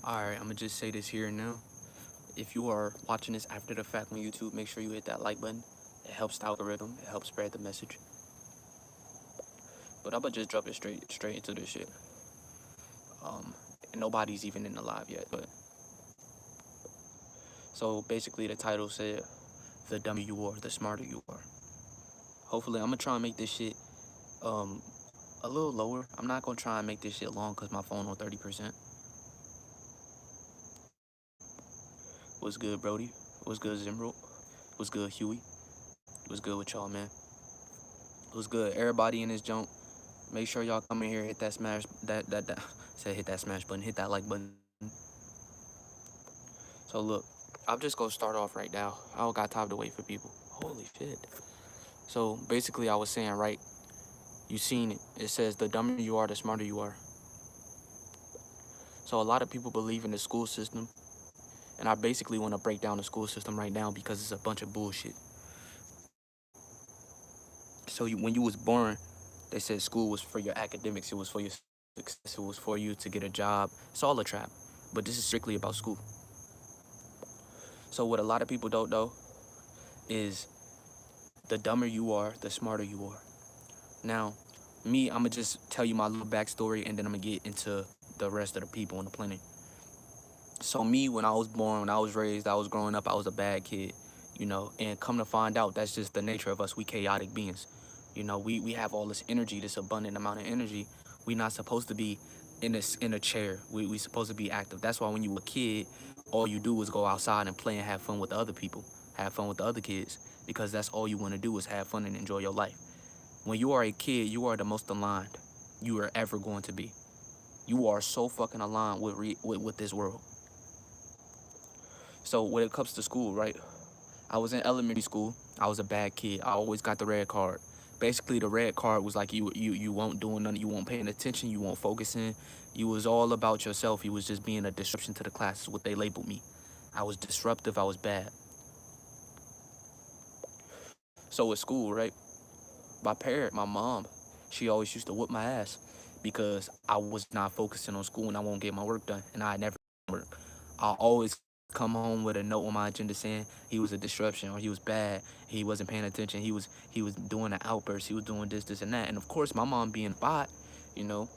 Alright, I'm gonna just say this here and now. If you are watching this after the fact on YouTube, make sure you hit that like button. It helps the algorithm, it helps spread the message. But I'm gonna just drop it straight into this shit. Um, and nobody's even in the live yet, but so basically the title said, the dumber you are, the smarter you are. Hopefully, I'm gonna try and make this shit um a little lower. I'm not gonna try and make this shit long because my phone on 30%. What's good, Brody? What's good, Zimro? What's good, Huey? What's good with y'all, man? What's good? Everybody in this junk. Make sure y'all come in here, hit that smash, that said hit that smash button, hit that like button. So look, I'm just gonna start off right now. I don't got time to wait for people. Holy shit. So basically I was saying, right, you seen it. It says the dumber you are, the smarter you are. So a lot of people believe in the school system, and I basically want to break down the school system right now because it's a bunch of bullshit. So when you was born, they said school was for your academics, it was for your success, it was for you to get a job. It's all a trap. But this is strictly about school. So what a lot of people don't know is the dumber you are, the smarter you are. Now, me, I'm gonna just tell you my little backstory and then I'm gonna get into the rest of the people on the planet. So me, when I was born, when I was raised, I was growing up, I was a bad kid, and come to find out, that's just the nature of us. We chaotic beings. We have all this energy, this abundant amount of energy. We not supposed to be in a chair. We supposed to be active. That's why when you were a kid, all you do is go outside and play and have fun with the other people, have fun with the other kids, because that's all you want to do is have fun and enjoy your life. When you are a kid, you are the most aligned you are ever going to be. You are so fucking aligned with this world. So when it comes to school, right? I was in elementary school. I was a bad kid. I always got the red card. Basically, the red card was like you won't doing nothing. You won't paying attention. You won't focusing. You was all about yourself. You was just being a disruption to the class. Is what they labeled me. I was disruptive. I was bad. So at school, right? My mom, she always used to whip my ass because I was not focusing on school and I won't get my work done. And I never work. I always come home with a note on my agenda saying he was a disruption or he was bad. He wasn't paying attention. He was doing an outburst. He was doing this, and that. And of course, my mom being bot, you know,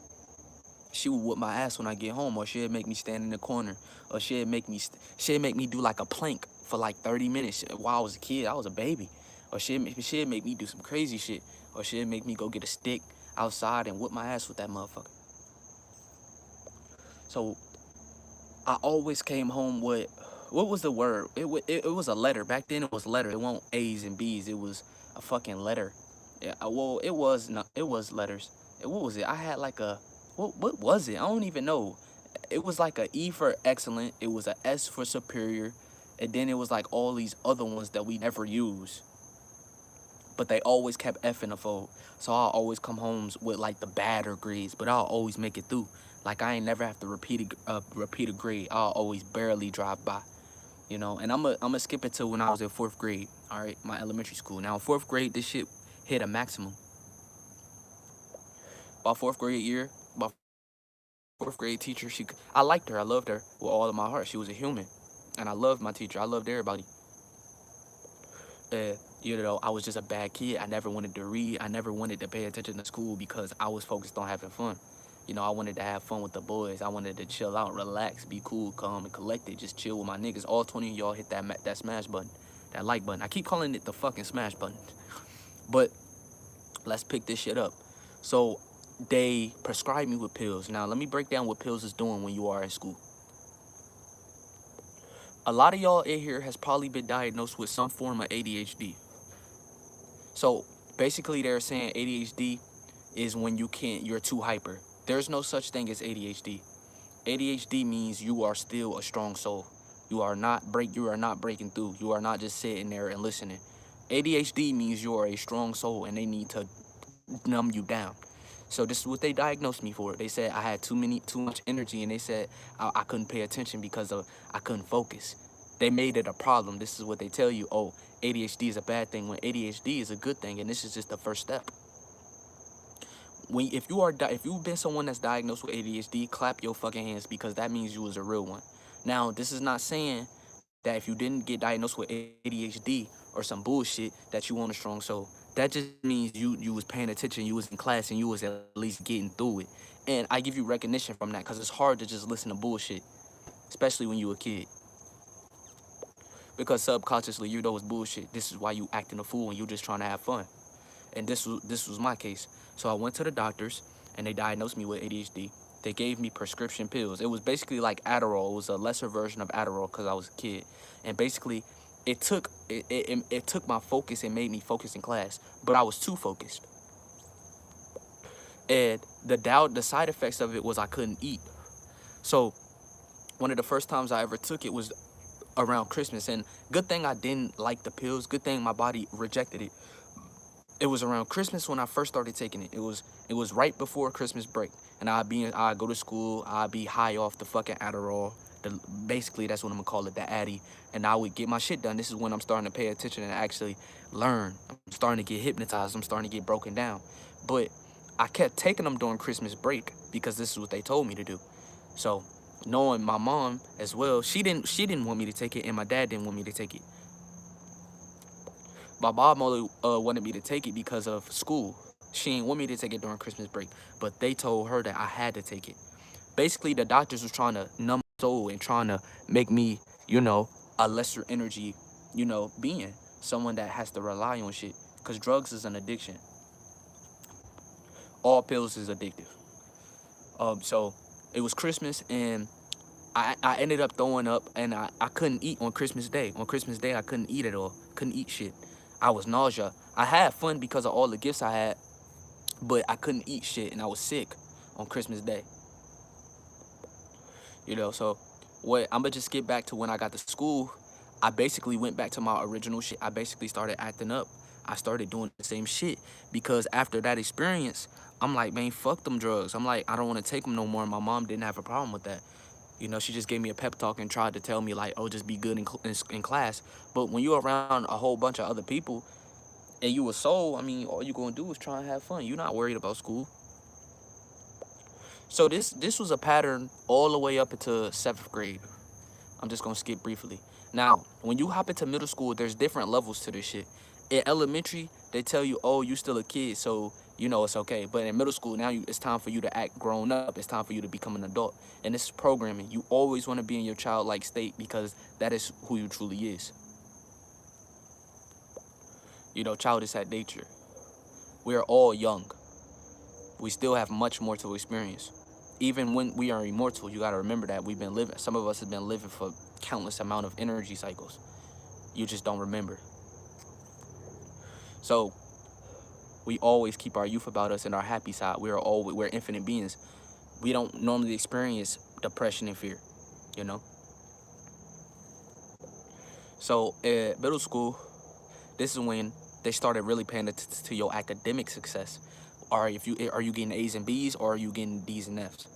she would whip my ass when I get home, or she'd make me stand in the corner, or she'd make me do like a plank for like 30 minutes while I was a kid. I was a baby, or she'd make me do some crazy shit, or she'd make me go get a stick outside and whip my ass with that motherfucker. So I always came home with, what was the word? It was a letter. Back then it was letter. It wasn't A's and B's. It was a fucking letter. Yeah, well, it was not. It was letters. What was it? I had like a, what was it? I don't even know. It was like a E for excellent. It was a S for superior, and then it was like all these other ones that we never use, but they always kept F in the fold. So I'll always come home with like the badder grades, but I'll always make it through. Like I ain't never have to repeat a grade. I'll always barely drive by, And I'm gonna skip it to when I was in fourth grade. All right, my elementary school. Now in fourth grade, this shit hit a maximum. By fourth grade year, my fourth grade teacher, I liked her. I loved her with all of my heart. She was a human, and I loved my teacher. I loved everybody. I was just a bad kid. I never wanted to read. I never wanted to pay attention to school because I was focused on having fun. I wanted to have fun with the boys. I wanted to chill out, relax, be cool, calm, and collected. Just chill with my niggas. All 20 of y'all hit that smash button, that like button. I keep calling it the fucking smash button. But let's pick this shit up. So they prescribed me with pills. Now let me break down what pills is doing when you are in school. A lot of y'all in here has probably been diagnosed with some form of ADHD. So basically they're saying ADHD is when you're too hyper. There's no such thing as ADHD. ADHD means you are still a strong soul. You are not breaking through. You are not just sitting there and listening. ADHD means you are a strong soul and they need to numb you down. So this is what they diagnosed me for. They said I had too much energy, and they said I couldn't pay attention because I couldn't focus. They made it a problem. This is what they tell you. Oh, ADHD is a bad thing when ADHD is a good thing, and this is just the first step. if you've been someone that's diagnosed with ADHD, clap your fucking hands because that means you was a real one. Now, this is not saying that if you didn't get diagnosed with ADHD or some bullshit that you want a strong soul. That just means you was paying attention, you was in class, and you was at least getting through it. And I give you recognition from that because it's hard to just listen to bullshit, especially when you a kid. Because subconsciously you know it's bullshit. This is why you acting a fool and you just trying to have fun. And this was my case. So I went to the doctors and they diagnosed me with ADHD. They gave me prescription pills. It was basically like Adderall. It was a lesser version of Adderall because I was a kid. And basically, it took my focus and made me focus in class. But I was too focused. And the side effects of it was I couldn't eat. So one of the first times I ever took it was around Christmas. And good thing I didn't like the pills. Good thing my body rejected it. It was around Christmas when I first started taking it. It was right before Christmas break, and I'd go to school. I'd be high off the fucking Adderall. Basically that's what I'm gonna call it, the Addy, and I would get my shit done. This is when I'm starting to pay attention and actually learn. I'm starting to get hypnotized. I'm starting to get broken down, but I kept taking them during Christmas break because this is what they told me to do. So knowing my mom as well, she didn't want me to take it, and my dad didn't want me to take it. My mom only wanted me to take it because of school. She didn't want me to take it during Christmas break, but they told her that I had to take it. Basically, the doctors was trying to numb my soul and trying to make me, a lesser energy, being someone that has to rely on shit. Cause drugs is an addiction. All pills is addictive. So it was Christmas and I ended up throwing up and I couldn't eat on Christmas Day. On Christmas Day, I couldn't eat at all. Couldn't eat shit. I was nausea. I had fun because of all the gifts I had, but I couldn't eat shit and I was sick on Christmas Day. So what I'm gonna just get back to when I got to school. I basically went back to my original shit. I basically started acting up. I started doing the same shit because after that experience, I'm like, man, fuck them drugs. I'm like, I don't want to take them no more. My mom didn't have a problem with that. She just gave me a pep talk and tried to tell me like, oh, just be good in class. But when you're around a whole bunch of other people and you a soul, I mean, all you gonna do is try and have fun. You're not worried about school. So this was a pattern all the way up into 7th grade. I'm just gonna skip briefly. Now, when you hop into middle school, there's different levels to this shit. In elementary, they tell you, oh, you still a kid, so it's okay. But in middle school, now it's time for you to act grown up. It's time for you to become an adult. And this is programming. You always want to be in your childlike state because that is who you truly is. Childish at nature. We are all young. We still have much more to experience. Even when we are immortal, you gotta remember that we've been living. Some of us have been living for countless amount of energy cycles. You just don't remember. So we always keep our youth about us and our happy side. We're infinite beings. We don't normally experience depression and fear, you know. So at middle school, this is when they started really paying attention to your academic success. Are you getting A's and B's or are you getting D's and F's?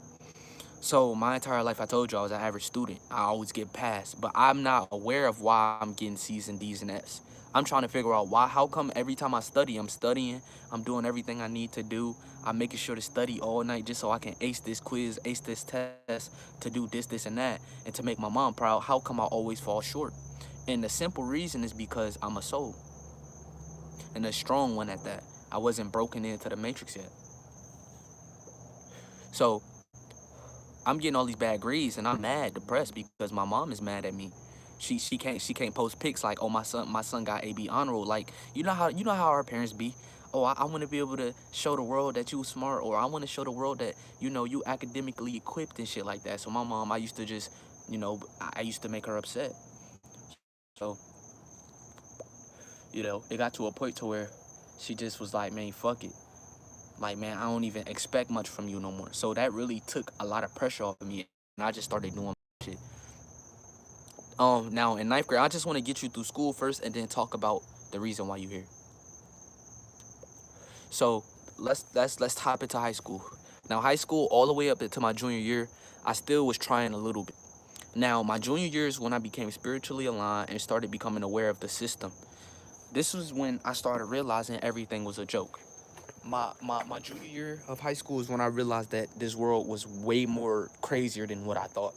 So my entire life, I told you I was an average student. I always get passed, but I'm not aware of why I'm getting C's and D's and F's. I'm trying to figure out why. How come every time I study, I'm studying, I'm doing everything I need to do. I'm making sure to study all night just so I can ace this quiz, ace this test, to do this, and that, and to make my mom proud. How come I always fall short? And the simple reason is because I'm a soul, and a strong one at that. I wasn't broken into the matrix yet. So I'm getting all these bad grades and I'm mad, depressed because my mom is mad at me. She can't post pics like, oh, my son got AB honor roll. Like, you know how our parents be. Oh, I want to be able to show the world that you smart, or I want to show the world that you academically equipped and shit like that. So my mom, I used to just, I used to make her upset. So it got to a point to where she just was like, man, fuck it. Like, man, I don't even expect much from you no more. So that really took a lot of pressure off of me, and I just started doing shit. Now in 9th grade, I just want to get you through school first, and then talk about the reason why you're here. So let's hop into high school. Now, high school, all the way up into my junior year, I still was trying a little bit. Now, my junior year is when I became spiritually aligned and started becoming aware of the system. This was when I started realizing everything was a joke. My junior year of high school is when I realized that this world was way more crazier than what I thought.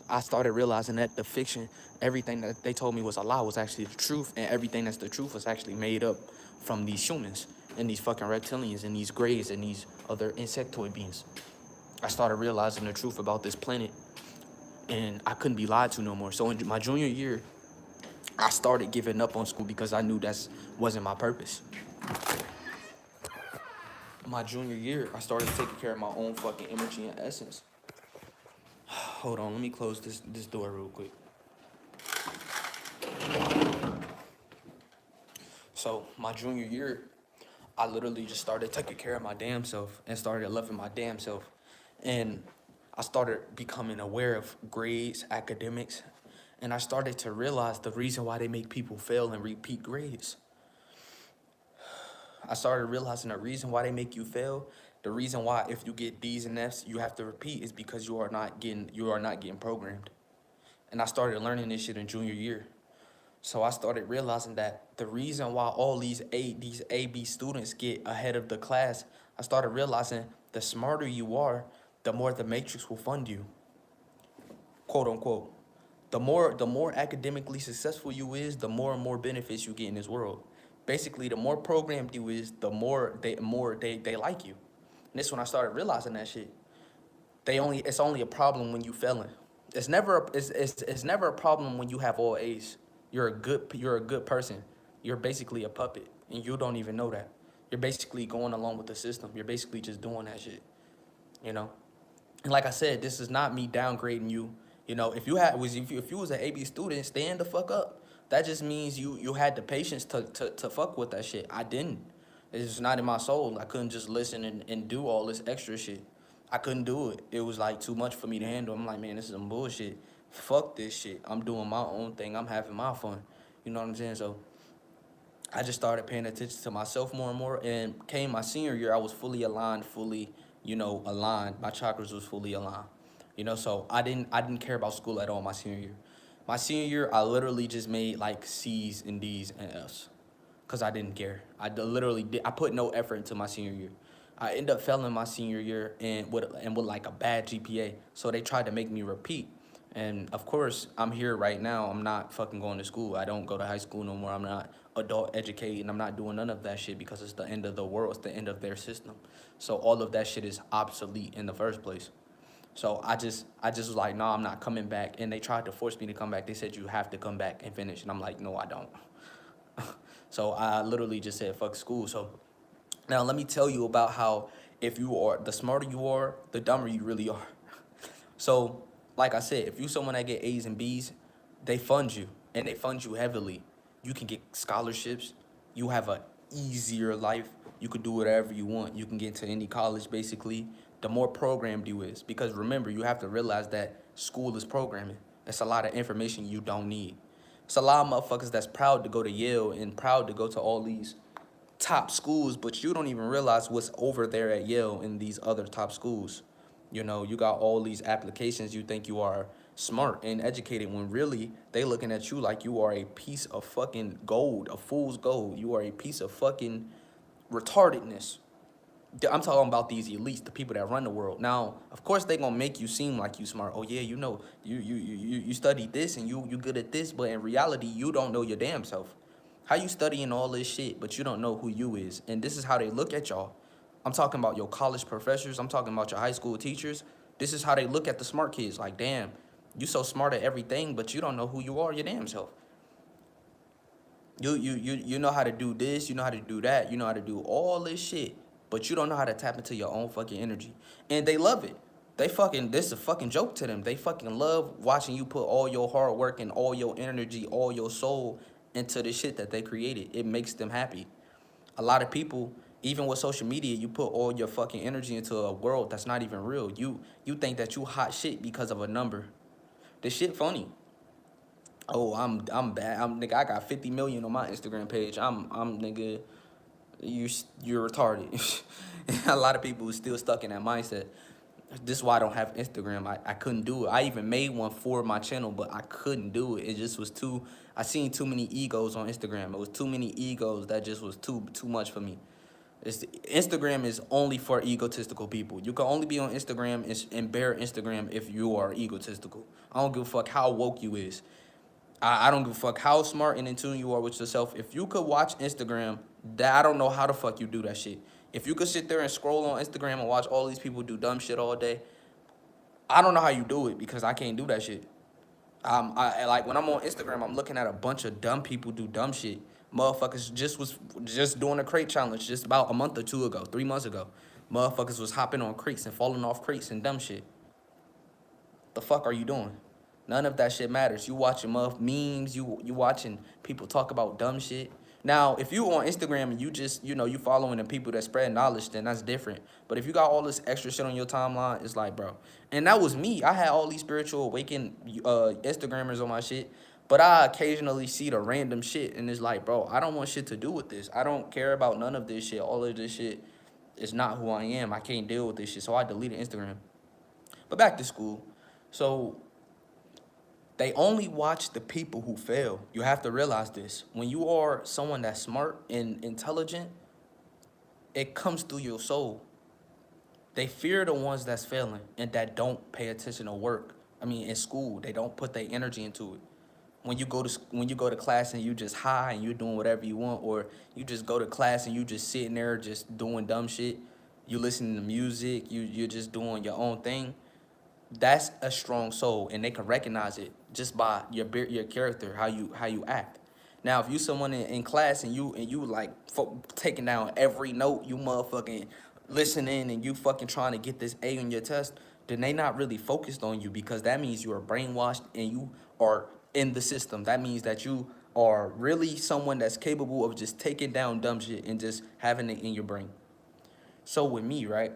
I started realizing that the fiction, everything that they told me was a lie, was actually the truth, and everything that's the truth was actually made up from these humans and these fucking reptilians and these greys and these other insectoid beings. I started realizing the truth about this planet, and I couldn't be lied to no more. So in my junior year, I started giving up on school because I knew that wasn't my purpose. My junior year, I started taking care of my own fucking energy and essence. Hold on, let me close this door real quick. So my junior year, I literally just started taking care of my damn self and started loving my damn self. And I started becoming aware of grades, academics, and I started to realize the reason why they make people fail and repeat grades. I started realizing the reason why they make you fail, the reason why if you get D's and F's you have to repeat is because you are not getting programmed. And I started learning this shit in junior year. So I started realizing that the reason why all these AB students get ahead of the class, I started realizing the smarter you are, the more the matrix will fund you, quote unquote. The more academically successful you is, the more and more benefits you get in this world. Basically, the more programmed you is, the more they like you. And this when I started realizing that shit. It's only a problem when you failing. It's never a problem when you have all A's. You're a good person. You're basically a puppet, and you don't even know that. You're basically going along with the system. You're basically just doing that shit. You know. And like I said, this is not me downgrading you. You know, if you was an AB student, stand the fuck up. That just means you had the patience to fuck with that shit. I didn't. It's just not in my soul. I couldn't just listen and do all this extra shit. I couldn't do it. It was like too much for me to handle. I'm like, man, this is some bullshit. Fuck this shit. I'm doing my own thing. I'm having my fun. You know what I'm saying? So I just started paying attention to myself more and more. And came my senior year, I was fully aligned, aligned. My chakras was fully aligned. So I didn't care about school at all my senior year. My senior year, I literally just made like C's and D's and F's, cause I didn't care. Literally did. I put no effort into my senior year. I ended up failing my senior year and with like a bad GPA. So they tried to make me repeat. And of course, I'm here right now. I'm not fucking going to school. I don't go to high school no more. I'm not adult educated. I'm not doing none of that shit because it's the end of the world. It's the end of their system. So all of that shit is obsolete in the first place. So I just was like, no, I'm not coming back. And they tried to force me to come back. They said you have to come back and finish. And I'm like, no, I don't. So I literally just said fuck school. So now let me tell you about how if you are the smarter you are, the dumber you really are. So like I said, if you someone that get A's and B's, they fund you and they fund you heavily. You can get scholarships. You have a easier life. You could do whatever you want. You can get into any college basically. The more programmed you is, because remember, you have to realize that school is programming. It's a lot of information you don't need. It's a lot of motherfuckers that's proud to go to Yale and proud to go to all these top schools, but you don't even realize what's over there at Yale and these other top schools. You got all these applications. You think you are smart and educated when really they looking at you like you are a piece of fucking gold, a fool's gold. You are a piece of fucking retardedness. I'm talking about these elites, the people that run the world. Now, of course, they gonna make you seem like you smart. Oh yeah, you studied this and you good at this, but in reality, you don't know your damn self. How you studying all this shit, but you don't know who you is, and this is how they look at y'all. I'm talking about your college professors. I'm talking about your high school teachers. This is how they look at the smart kids. Like, damn, you so smart at everything, but you don't know who you are, your damn self. You know how to do this, you know how to do that, you know how to do all this shit, but you don't know how to tap into your own fucking energy. And they love it. This is a fucking joke to them. They fucking love watching you put all your hard work and all your energy, all your soul into the shit that they created. It makes them happy. A lot of people, even with social media, you put all your fucking energy into a world that's not even real. You think that you hot shit because of a number. This shit funny. Oh, I'm bad. Nigga. I got 50 million on my Instagram page. I'm nigga. You're retarded. A lot of people are still stuck in that mindset. This is why I don't have Instagram. I couldn't do it. I even made one for my channel, but I couldn't do it. It just was too. I seen too many egos on Instagram. It was too many egos that just was too much for me. Instagram is only for egotistical people. You can only be on Instagram and bear Instagram if you are egotistical. I don't give a fuck how woke you is. I don't give a fuck how smart and in tune you are with yourself. If you could watch Instagram, that I don't know how the fuck you do that shit. If you could sit there and scroll on Instagram and watch all these people do dumb shit all day, I don't know how you do it because I can't do that shit. I like when I'm on Instagram, I'm looking at a bunch of dumb people do dumb shit. Motherfuckers was just doing a crate challenge just about a month or two ago, 3 months ago. Motherfuckers was hopping on crates and falling off crates and dumb shit. The fuck are you doing? None of that shit matters. You watching memes, you watching people talk about dumb shit. Now, if you on Instagram and you just, you following the people that spread knowledge, then that's different. But if you got all this extra shit on your timeline, it's like, bro. And that was me. I had all these spiritual awakened Instagrammers on my shit. But I occasionally see the random shit and it's like, bro, I don't want shit to do with this. I don't care about none of this shit. All of this shit is not who I am. I can't deal with this shit. So I deleted Instagram. But back to school. So they only watch the people who fail. You have to realize this. When you are someone that's smart and intelligent, it comes through your soul. They fear the ones that's failing and that don't pay attention to work. I mean, in school, they don't put their energy into it. When you go to class and you just high and you're doing whatever you want, or you just go to class and you just sitting there just doing dumb shit, you listening to music, you're just doing your own thing. That's a strong soul, and they can recognize it just by your character, how you act. Now, if you someone in class and you like taking down every note, you motherfucking listening and you fucking trying to get this A on your test, then they not really focused on you because that means you are brainwashed and you are in the system. That means that you are really someone that's capable of just taking down dumb shit and just having it in your brain. So with me, right?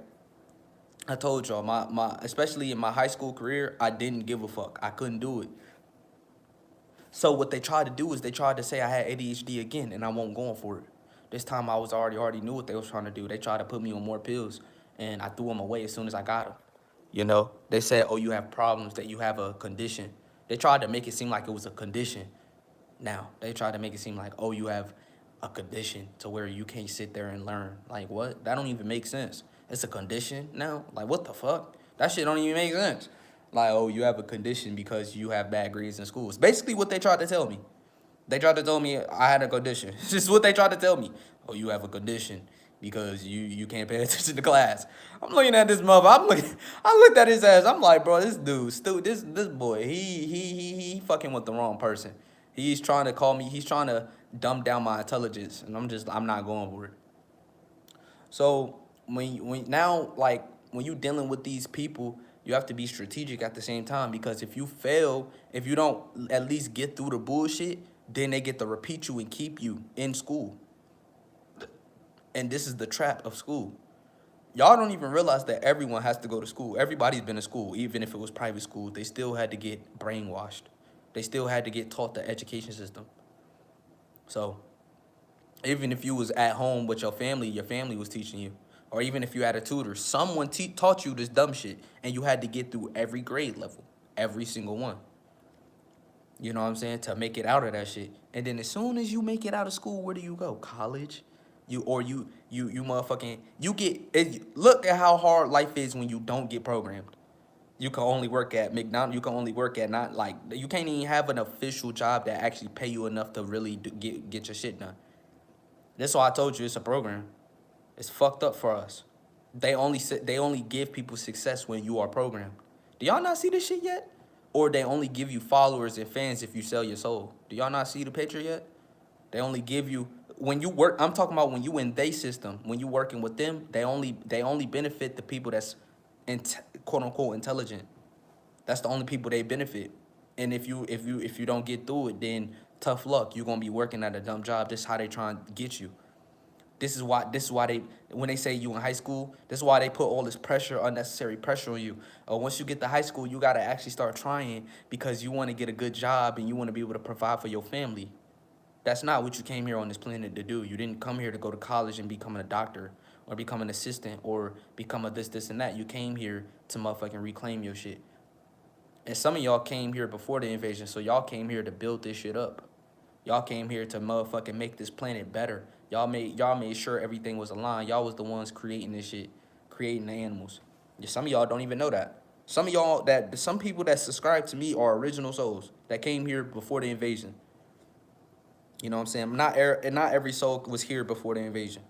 I told y'all, my especially in my high school career, I didn't give a fuck. I couldn't do it. So what they tried to do is they tried to say I had ADHD again, and I wasn't going for it. This time I was already knew what they was trying to do. They tried to put me on more pills, and I threw them away as soon as I got them. They said, oh, you have problems, that you have a condition. They tried to make it seem like it was a condition. Now, they tried to make it seem like, oh, you have a condition to where you can't sit there and learn. Like, what? That don't even make sense. It's a condition now? Like, what the fuck? That shit don't even make sense. Like, oh, you have a condition because you have bad grades in school. It's basically what they tried to tell me. They tried to tell me I had a condition. It's just what they tried to tell me. Oh, you have a condition because you can't pay attention to class. I'm looking at this mother. I looked at his ass. I'm like, bro, this dude, this boy, he fucking with the wrong person. He's trying to call me. He's trying to dumb down my intelligence, and I'm not going for it. So when you dealing with these people, you have to be strategic at the same time because if you fail, if you don't at least get through the bullshit, then they get to repeat you and keep you in school. And this is the trap of school. Y'all don't even realize that everyone has to go to school. Everybody's been to school, even if it was private school. They still had to get brainwashed. They still had to get taught the education system. So even if you was at home with your family was teaching you. Or even if you had a tutor, someone taught you this dumb shit, and you had to get through every grade level, every single one. You know what I'm saying? To make it out of that shit. And then as soon as you make it out of school, where do you go? College? You motherfucking, look at how hard life is when you don't get programmed. You can only work at McDonald's. You can only work at you can't even have an official job that actually pay you enough to really get your shit done. That's why I told you it's a program. It's fucked up for us. They only give people success when you are programmed. Do y'all not see this shit yet? Or they only give you followers and fans if you sell your soul. Do y'all not see the picture yet? They only give you when you work. I'm talking about when you in their system. When you working with them, they only benefit the people that's quote unquote intelligent. That's the only people they benefit. And if you don't get through it, then tough luck. You're gonna be working at a dumb job. This is how they try and get you. This is why they, when they say you in high school, this is why they put all this pressure, unnecessary pressure on you. Once you get to high school, you gotta actually start trying because you want to get a good job and you want to be able to provide for your family. That's not what you came here on this planet to do. You didn't come here to go to college and become a doctor or become an assistant or become a this, and that. You came here to motherfucking reclaim your shit. And some of y'all came here before the invasion, so y'all came here to build this shit up. Y'all came here to motherfucking make this planet better, Y'all made sure everything was aligned. Y'all was the ones creating this shit, creating the animals. Yeah, some of y'all don't even know that. Some people that subscribe to me are original souls that came here before the invasion. You know what I'm saying? Not every soul was here before the invasion.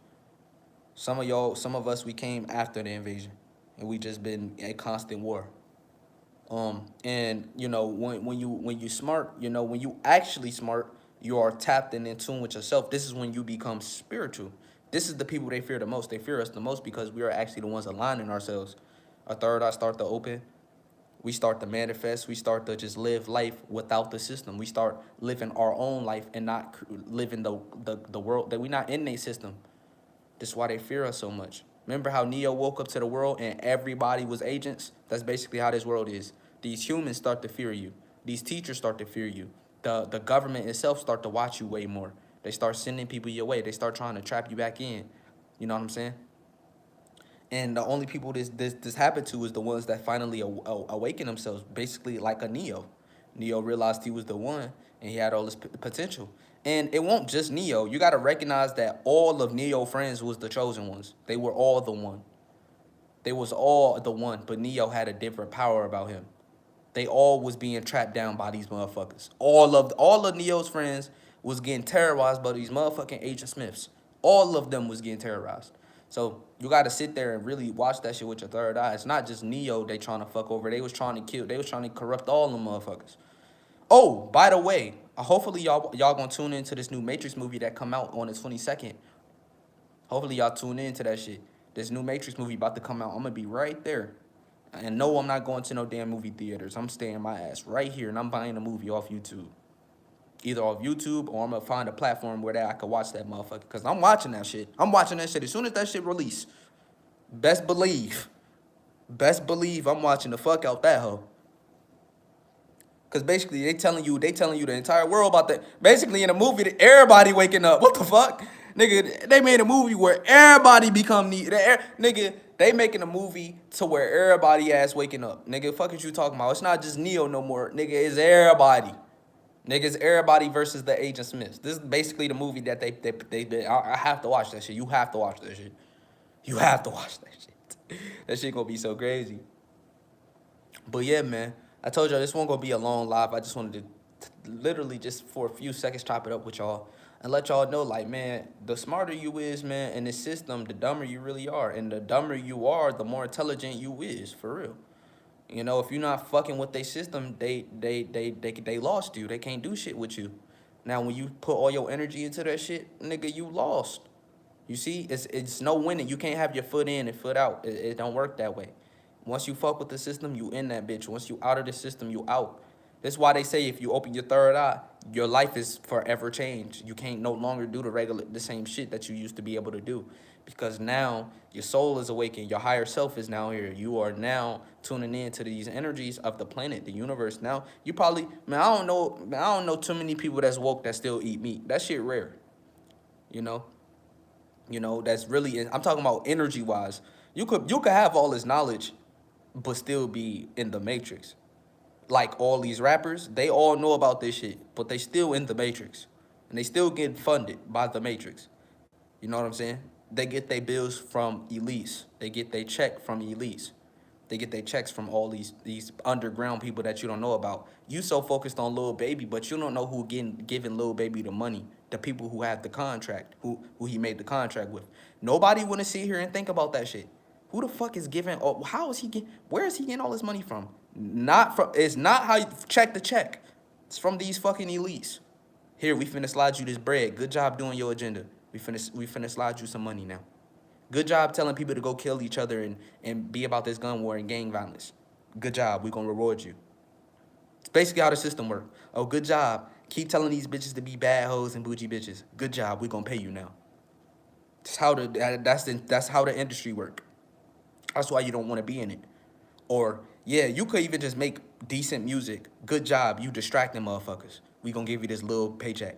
Some of us, we came after the invasion, and we just been a constant war. And when you smart, when you actually smart, you are tapped and in tune with yourself. This is when you become spiritual. This is the people they fear the most. They fear us the most because we are actually the ones aligning ourselves. Our third eye start to open. We start to manifest. We start to just live life without the system. We start living our own life and not living the world that we're not in a system. That's why they fear us so much. Remember how Neo woke up to the world and everybody was agents? That's basically how this world is. These humans start to fear you. These teachers start to fear you. The government itself start to watch you way more. They start sending people your way. They start trying to trap you back in. You know what I'm saying? And the only people this happened to is the ones that finally awaken themselves, basically like a Neo. Neo realized he was the one, and he had all this potential. And it won't just Neo. You got to recognize that all of Neo friends was the chosen ones. They were all the one. They was all the one, but Neo had a different power about him. They all was being trapped down by these motherfuckers. All of Neo's friends was getting terrorized by these motherfucking Agent Smiths. All of them was getting terrorized. So you got to sit there and really watch that shit with your third eye. It's not just Neo they trying to fuck over. They was trying to kill. They was trying to corrupt all them motherfuckers. Oh, by the way, hopefully y'all gonna tune into this new Matrix movie that come out on the 22nd. Hopefully y'all tune into that shit. This new Matrix movie about to come out. I'm gonna be right there. And no, I'm not going to no damn movie theaters. I'm staying my ass right here, and I'm buying a movie off YouTube. Either off YouTube, or I'm going to find a platform where I could watch that motherfucker. Because I'm watching that shit. I'm watching that shit as soon as that shit release. Best believe. Best believe I'm watching the fuck out that hoe. Because basically, they telling you the entire world about that. Basically, in a movie, that everybody waking up. What the fuck? Nigga, they made a movie where everybody become nigga, they making a movie to where everybody ass waking up. Nigga, fuck is you talking about? It's not just Neo no more. Nigga, it's everybody. Nigga, it's everybody versus the Agent Smiths. This is basically the movie that they I have to watch that shit. You have to watch that shit. You have to watch that shit. That shit gonna be so crazy. But yeah, man, I told y'all this won't gonna be a long live. I just wanted to literally just for a few seconds chop it up with y'all and let y'all know, like, man, the smarter you is, man, in this system, the dumber you really are. And the dumber you are, the more intelligent you is, for real. You know, if you're not fucking with their system, they lost you. They can't do shit with you. Now, when you put all your energy into that shit, nigga, you lost. You see, it's no winning. You can't have your foot in and foot out. It don't work that way. Once you fuck with the system, you in that bitch. Once you out of the system, you out. That's why they say if you open your third eye, your life is forever changed. You can't no longer do the same shit that you used to be able to do. Because now your soul is awakened. Your higher self is now here. You are now tuning in to these energies of the planet, the universe. Now, you probably, man, I don't know too many people that's woke that still eat meat. That shit rare. You know? That's really, I'm talking about energy wise. You could have all this knowledge, but still be in the matrix. Like all these rappers, they all know about this shit, but they still in the matrix, and they still get funded by the matrix. You know what I'm saying? They get their bills from elites. They get their check from elites. They get their checks from all these underground people that you don't know about. You so focused on Lil Baby, but you don't know who giving Lil Baby the money. The people who have the contract, who he made the contract with. Nobody want to sit here and think about that shit. Who the fuck is giving? Or how is he getting? Where is he getting all this money from? Not from. It's not how you check the check. It's from these fucking elites. Here, we finna slide you this bread. Good job doing your agenda. We finna slide you some money now. Good job telling people to go kill each other and be about this gun war and gang violence. Good job. We're going to reward you. It's basically how the system works. Oh, good job. Keep telling these bitches to be bad hoes and bougie bitches. Good job. We're going to pay you now. That's how the industry work. That's why you don't want to be in it. Or, yeah, you could even just make decent music. Good job. You distracting motherfuckers. We going to give you this little paycheck.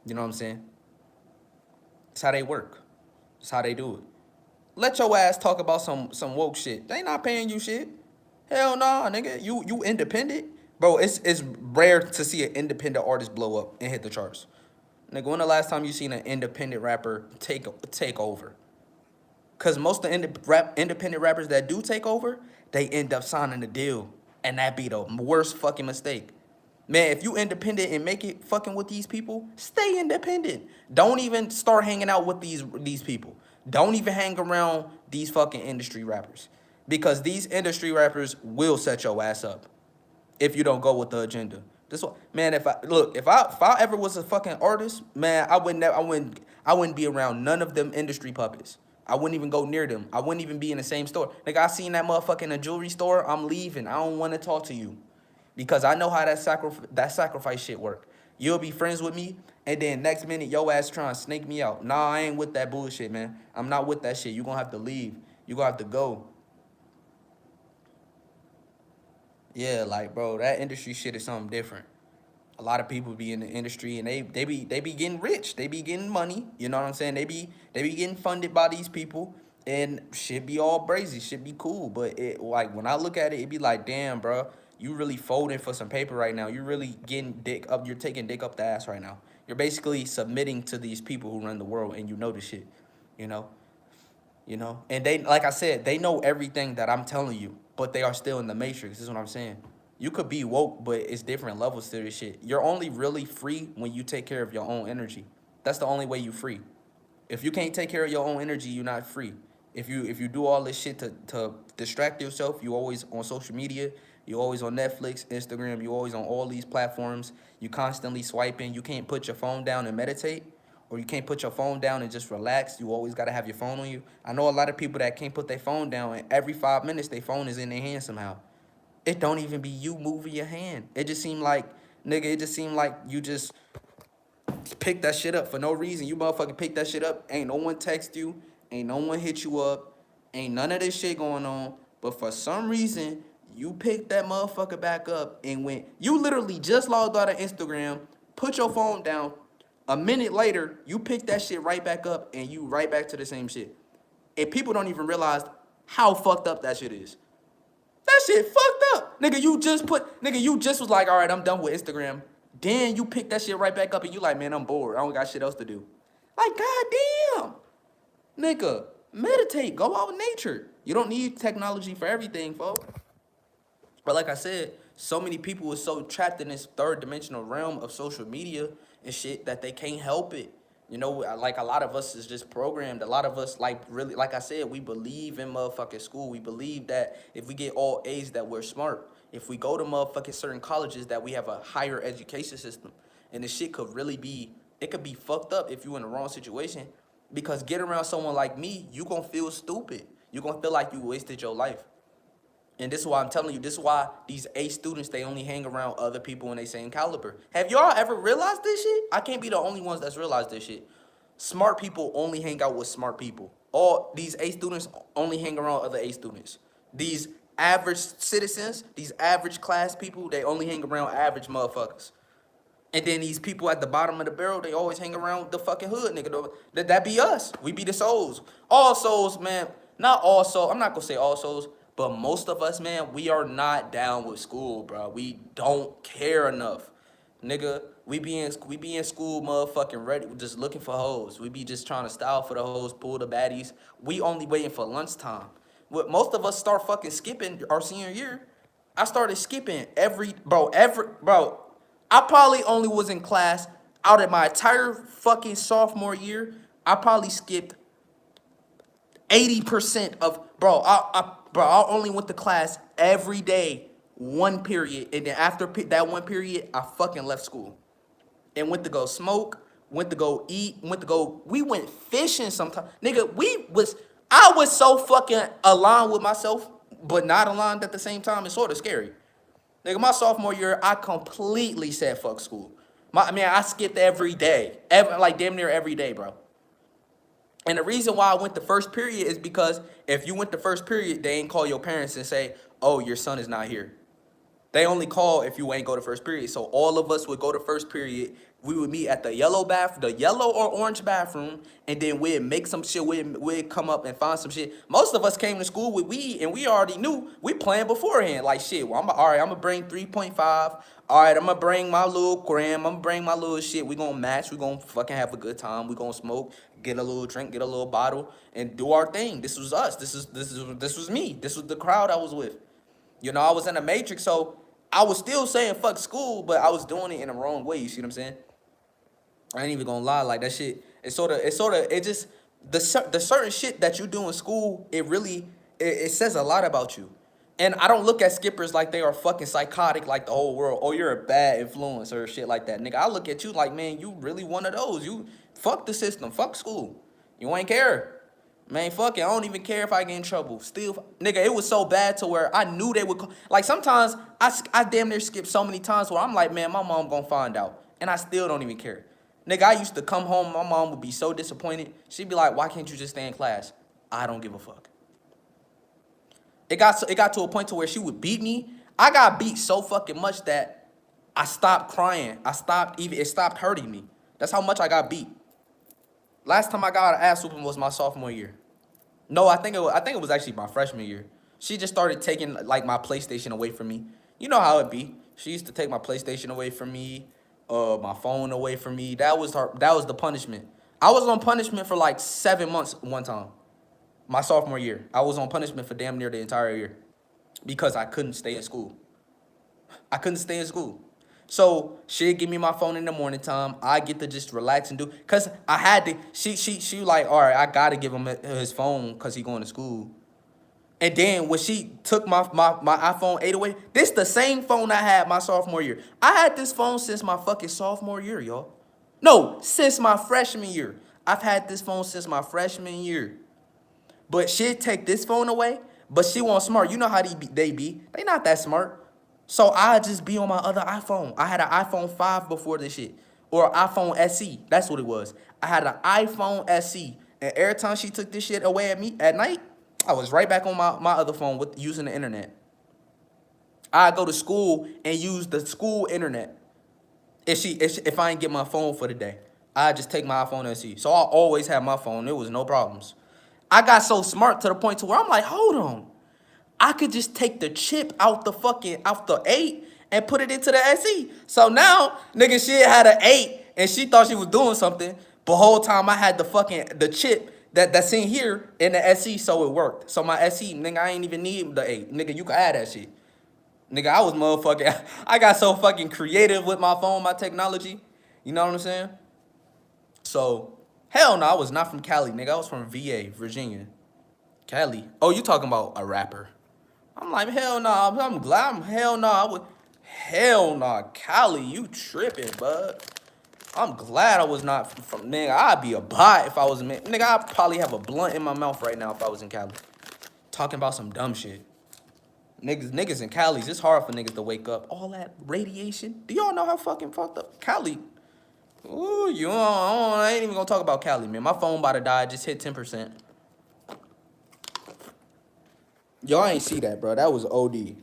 You know what I'm saying? That's how they work. That's how they do it. Let your ass talk about some woke shit. They not paying you shit. Hell nah, nigga. You independent? Bro, it's rare to see an independent artist blow up and hit the charts. Nigga, when the last time you seen an independent rapper take over? Cause most of the independent rappers that do take over, they end up signing a deal, and that be the worst fucking mistake. Man, if you independent and make it fucking with these people, stay independent. Don't even start hanging out with these people. Don't even hang around these fucking industry rappers, because these industry rappers will set your ass up if you don't go with the agenda. This one, man. If I ever was a fucking artist, man, I wouldn't be around none of them industry puppets. I wouldn't even go near them. I wouldn't even be in the same store. Like, I seen that motherfucker in a jewelry store. I'm leaving. I don't want to talk to you, because I know how that sacrifice shit work. You'll be friends with me, and then next minute your ass trying to snake me out. Nah, I ain't with that bullshit, man. I'm not with that shit. You gonna have to leave. You gonna have to go. Yeah, like, bro, that industry shit is something different. A lot of people be in the industry, and they be getting rich. They be getting money. You know what I'm saying? They be getting funded by these people, and shit be all brazy. Shit be cool. But it, like, when I look at it, it be like, damn, bro, you really folding for some paper right now. You really getting dick up. You're taking dick up the ass right now. You're basically submitting to these people who run the world, and you know the shit. You know. And they, like I said, they know everything that I'm telling you, but they are still in the matrix. This is what I'm saying. You could be woke, but it's different levels to this shit. You're only really free when you take care of your own energy. That's the only way you free. If you can't take care of your own energy, you're not free. If you do all this shit to distract yourself, you always on social media, you always on Netflix, Instagram, you always on all these platforms, you constantly swiping, you can't put your phone down and meditate, or you can't put your phone down and just relax. You always gotta have your phone on you. I know a lot of people that can't put their phone down, and every 5 minutes their phone is in their hand somehow. It don't even be you moving your hand. It just seem like, nigga, it just seem like you just pick that shit up for no reason. You motherfucking pick that shit up. Ain't no one text you. Ain't no one hit you up. Ain't none of this shit going on. But for some reason, you picked that motherfucker back up and went. You literally just logged out of Instagram, put your phone down. A minute later, you pick that shit right back up and you right back to the same shit. And people don't even realize how fucked up that shit is. That shit fucked up. Nigga, you just was like, all right, I'm done with Instagram. Then you pick that shit right back up and you like, man, I'm bored. I don't got shit else to do. Like, goddamn. Nigga, meditate. Go out in nature. You don't need technology for everything, folks. But like I said, so many people are so trapped in this third dimensional realm of social media and shit that they can't help it. You know, like, a lot of us is just programmed. A lot of us, like, really, like I said, we believe in motherfucking school. We believe that if we get all A's that we're smart. If we go to motherfucking certain colleges that we have a higher education system. And this shit could really be, it could be fucked up if you in the wrong situation. Because get around someone like me, you gonna feel stupid. You gonna feel like you wasted your life. And this is why I'm telling you, this is why these A students, they only hang around other people in their same caliber. Have y'all ever realized this shit? I can't be the only ones that's realized this shit. Smart people only hang out with smart people. All these A students only hang around other A students. These average citizens, these average class people, they only hang around average motherfuckers. And then these people at the bottom of the barrel, they always hang around the fucking hood, nigga. That be us. We be the souls. All souls, man. Not all souls. I'm not gonna say all souls, but most of us, man, we are not down with school, bro. We don't care enough, nigga. We be in school, motherfucking ready, just looking for hoes. We be just trying to style for the hoes, pull the baddies. We only waiting for lunchtime. What most of us start fucking skipping our senior year. I started skipping every bro. I probably only was in class out of my entire fucking sophomore year. I probably skipped 80% of I only went to class every day, one period, and then after that one period, I fucking left school and went to go smoke, went to go eat, we went fishing sometime. Nigga, I was so fucking aligned with myself, but not aligned at the same time. It's sort of scary. Nigga, my sophomore year, I completely said fuck school. I skipped every day. Like damn near every day, bro. And the reason why I went the first period is because if you went the first period, they ain't call your parents and say, oh, your son is not here. They only call if you ain't go to first period. So all of us would go to first period. We would meet at the yellow or orange bathroom, and then we'd make some shit. We'd come up and find some shit. Most of us came to school with weed, and we already knew we planned beforehand. Like shit. Well, all right. I'm gonna bring 3.5. All right. I'm gonna bring my little gram. I'm gonna bring my little shit. We gonna match. We gonna fucking have a good time. We gonna smoke. Get a little drink. Get a little bottle, and do our thing. This was us. This was me. This was the crowd I was with. You know, I was in the matrix, so I was still saying fuck school, but I was doing it in the wrong way. You see what I'm saying? I ain't even gonna lie, like that shit. It just the certain shit that you do in school. It really it says a lot about you. And I don't look at skippers like they are fucking psychotic, like the whole world. Oh, you're a bad influence or shit like that, nigga. I look at you like, man, you really one of those. You fuck the system, fuck school. You ain't care. Man, fuck it. I don't even care if I get in trouble. Still, nigga, it was so bad to where I knew they would like sometimes I damn near skip so many times where I'm like, man, my mom gonna find out. And I still don't even care. Nigga, I used to come home, my mom would be so disappointed. She'd be like, why can't you just stay in class? I don't give a fuck. It got to a point to where she would beat me. I got beat so fucking much that I stopped crying. It stopped hurting me. That's how much I got beat. Last time I got an ass whooping was my sophomore year. No, I think it was actually my freshman year. She just started taking like my PlayStation away from me. You know how it be. She used to take my PlayStation away from me, my phone away from me. That was the punishment. I was on punishment for like 7 months one time. My sophomore year. I was on punishment for damn near the entire year. Because I couldn't stay in school. I couldn't stay in school. So she'd give me my phone in the morning time. I get to just relax and do, cause I had to. She like, all right, I gotta give him his phone cause he going to school. And then when she took my iPhone 8 away, this the same phone I had my sophomore year. I had this phone since my fucking sophomore year, y'all. No, since my freshman year. I've had this phone since my freshman year. But she'd take this phone away, but she wasn't smart. You know how they be. They not that smart. So I just be on my other iPhone. I had an iPhone 5 before this shit. Or iPhone SE. That's what it was. I had an iPhone SE. And every time she took this shit away at me at night, I was right back on my other phone with using the internet. I go to school and use the school internet. If I ain't get my phone for the day, I just take my iPhone SE. So I always have my phone. There was no problems. I got so smart to the point to where I'm like, hold on. I could just take the chip out the 8 and put it into the SE. So now, nigga, she had an 8 and she thought she was doing something. But whole time I had the chip that's in here in the SE, so it worked. So my SE, nigga, I ain't even need the 8. Nigga, you can add that shit. Nigga, I was motherfucking, I got so fucking creative with my phone, my technology. You know what I'm saying? So, hell no, I was not from Cali, nigga. I was from VA, Virginia. Cali. Oh, you talking about a rapper. I'm like, hell no, I'm glad hell no, hell no, Cali, you tripping, bud. I'm glad I was not from, nigga, I'd be a bot if I was, nigga, I'd probably have a blunt in my mouth right now if I was in Cali. Talking about some dumb shit. Niggas in Cali's, it's hard for niggas to wake up. All that radiation. Do y'all know how fucking fucked up Cali? Ooh, I ain't even gonna talk about Cali, man. My phone about to die, just hit 10%. Y'all ain't see that, bro. That was OD.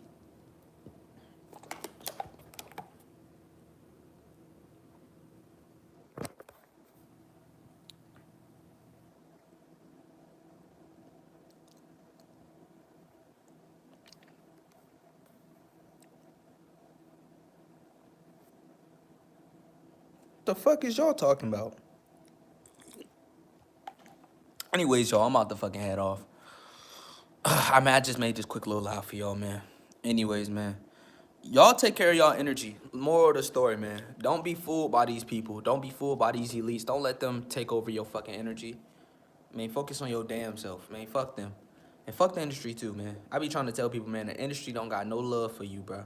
The fuck is y'all talking about? Anyways, y'all, I'm about to fucking head off. I just made this quick little laugh for y'all, man. Anyways, man. Y'all take care of y'all energy. Moral of the story, man. Don't be fooled by these people. Don't be fooled by these elites. Don't let them take over your fucking energy. Man, focus on your damn self, man. Fuck them. And fuck the industry too, man. I be trying to tell people, man, the industry don't got no love for you, bro.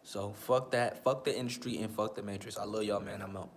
So fuck that. Fuck the industry and fuck the matrix. I love y'all, man. I'm out.